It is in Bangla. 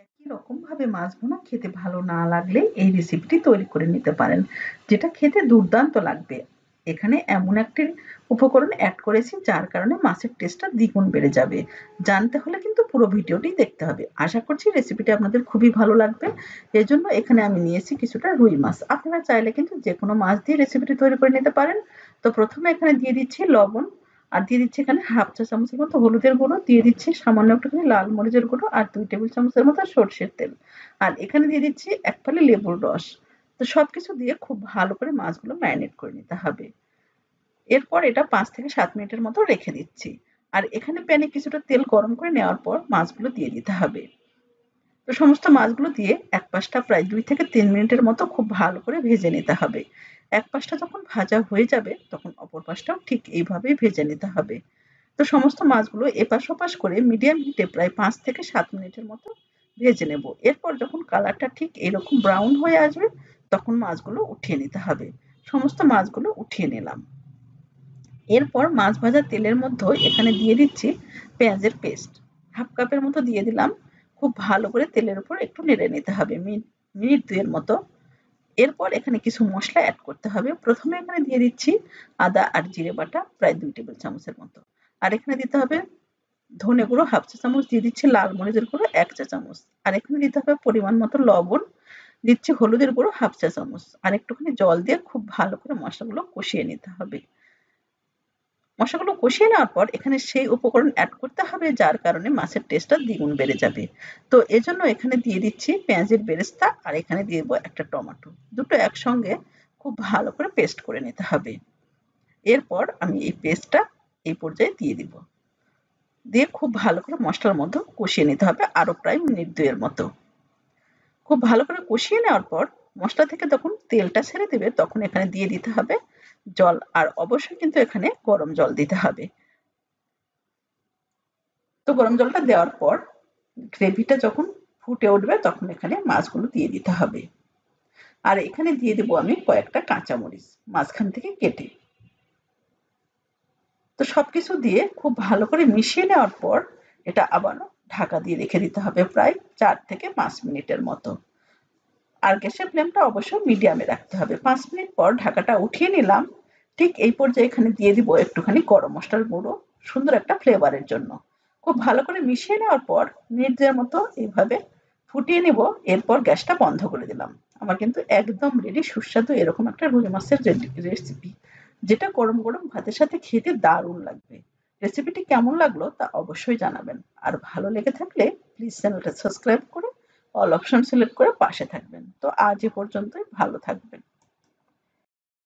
একই রকমভাবে মাছ ভুনা খেতে ভালো না লাগলে এই রেসিপিটি তৈরি করে নিতে পারেন, যেটা খেতে দুর্দান্ত লাগবে। এখানে এমন একটি উপকরণ অ্যাড করেছি যার কারণে মাছের টেস্টটা দ্বিগুণ বেড়ে যাবে। জানতে হলে কিন্তু পুরো ভিডিওটি দেখতে হবে। আশা করছি রেসিপিটি আপনাদের খুবই ভালো লাগবে। এজন্য এখানে আমি নিয়েছি কিছুটা রুই মাছ। আপনারা চাইলে কিন্তু যেকোনো মাছ দিয়ে রেসিপিটি তৈরি করে নিতে পারেন। তো প্রথমে এখানে দিয়ে দিচ্ছি লবণ, আর দিয়ে দিচ্ছি এখানে হাফ চা চামচের মতো হলুদের গুঁড়ো, দিয়ে দিচ্ছি সামান্য একটুখানি লাল মরিচের গুঁড়ো আর 2 টেবিল চামচের মতো সরষের তেল। আর এখানে দিয়ে দিচ্ছি এক ফালি লেবুর রস। তো সবকিছু দিয়ে খুব ভালো করে মাছগুলো ম্যারিনেট করে নিতে হবে। এরপর এটা 5 থেকে 7 মিনিটের মতো রেখে দিচ্ছি। আর এখানে প্যানে কিছুটা তেল গরম করে নেওয়ার পর মাছগুলো দিয়ে দিতে হবে। তো সমস্ত মাছগুলো দিয়ে এক পাশটা প্রায় 2 থেকে 3 মিনিটের মতো খুব ভালো করে ভেজে নিতে হবে। এক পাশটা যখন ভাজা হয়ে যাবে তখন অপর পাশটাও ঠিক এইভাবেই ভেজে নিতে হবে। তো সমস্ত মাছগুলো এপাশ ওপাশ করে মিডিয়াম হিটে প্রায় 5 থেকে 7 মিনিটের মতো ভেজে নেব। এরপর যখন কালারটা ঠিক এরকম ব্রাউন হয়ে আসবে তখন মাছগুলো উঠিয়ে নিতে হবে। সমস্ত মাছগুলো উঠিয়ে নিলাম। এরপর মাছ ভাজার তেলের মধ্যে এখানে দিয়ে দিচ্ছি পেঁয়াজের পেস্ট। হাফ কাপের মতো দিয়ে দিলাম। খুব ভালো করে তেলের উপর একটু নেড়ে নিতে হবে মিনিট 2 এর মতো। এরপর এখানে কিছু মশলা অ্যাড করতে হবে। প্রথমে এখানে দিয়ে দিচ্ছি আদা আর জিরে বাটা প্রায় 2 টেবিল চামচের মতো। আর এখানে দিতে হবে ধনে গুঁড়ো হাফ চা চামচ, দিয়ে দিচ্ছি লাল মরিচের গুঁড়ো 1 চা চামচ। আর এখানে দিতে হবে পরিমাণ মতো লবণ, দিচ্ছি হলুদের গুঁড়ো হাফ চা চামচ। আর একটুখানি জল দিয়ে খুব ভালো করে মশলাগুলো কষিয়ে নিতে হবে। মশলাগুলো কষিয়ে নেওয়ার পর এখানে সেই উপকরণ অ্যাড করতে হবে যার কারণে মাছের টেস্টটা দ্বিগুণ বেড়ে যাবে। তো এজন্য এখানে দিয়ে দিচ্ছি পেঁয়াজের বেরেস্তা, আর এখানে দিয়ে দেবো একটা টমেটো। দুটো একসঙ্গে খুব ভালো করে পেস্ট করে নিতে হবে। এরপর আমি এই পেস্টটা এই পর্যায়ে দিয়ে দিব। দিয়ে খুব ভালো করে মশলার মধ্যে কষিয়ে নিতে হবে আরো প্রায় মিনিট 2 এর মতো। খুব ভালো করে কষিয়ে নেওয়ার পর মশলা থেকে যখন তেলটা ছেড়ে দেবে তখন এখানে দিয়ে দিতে হবে জল, আর অবশ্যই কিন্তু এখানে গরম জল দিতে হবে। তো গরম জলটা দেওয়ার পর গ্রেভিটা যখন ফুটে উঠবে তখন এখানে মাছগুলো দিয়ে দিতে হবে। আর এখানে দিয়ে দেবো আমি কয়েকটা কাঁচামরিচ মাঝখান থেকে কেটে। তো সবকিছু দিয়ে খুব ভালো করে মিশিয়ে নেওয়ার পর এটা আবারও ঢাকা দিয়ে রেখে দিতে হবে প্রায় 4 থেকে 5 মিনিটের মতো। আর গ্যাসের ফ্লেমটা অবশ্যই মিডিয়ামে রাখতে হবে। 5 মিনিট পর ঢাকাটা উঠিয়ে নিলাম। ঠিক এই পর্যায়ে এখানে দিয়ে দিব একটুখানি গরম মশলার গুঁড়ো, সুন্দর একটা ফ্লেভারের জন্য। খুব ভালো করে মিশিয়ে নেওয়ার পর মিনিট 2 এর মতো এইভাবে ফুটিয়ে নেব। এরপর গ্যাসটা বন্ধ করে দিলাম। আমার কিন্তু একদম রেডি সুস্বাদু এরকম একটা রুই মাছের রেসিপি, যেটা গরম গরম ভাতের সাথে খেতে দারুণ লাগবে। রেসিপিটি কেমন লাগলো তা অবশ্যই জানাবেন। আর ভালো লেগে থাকলে প্লিজ চ্যানেলটা সাবস্ক্রাইব করে অল অপশন সিলেক্ট করে পাশে থাকবেন। তো আজ এ পর্যন্তই, ভালো থাকবেন।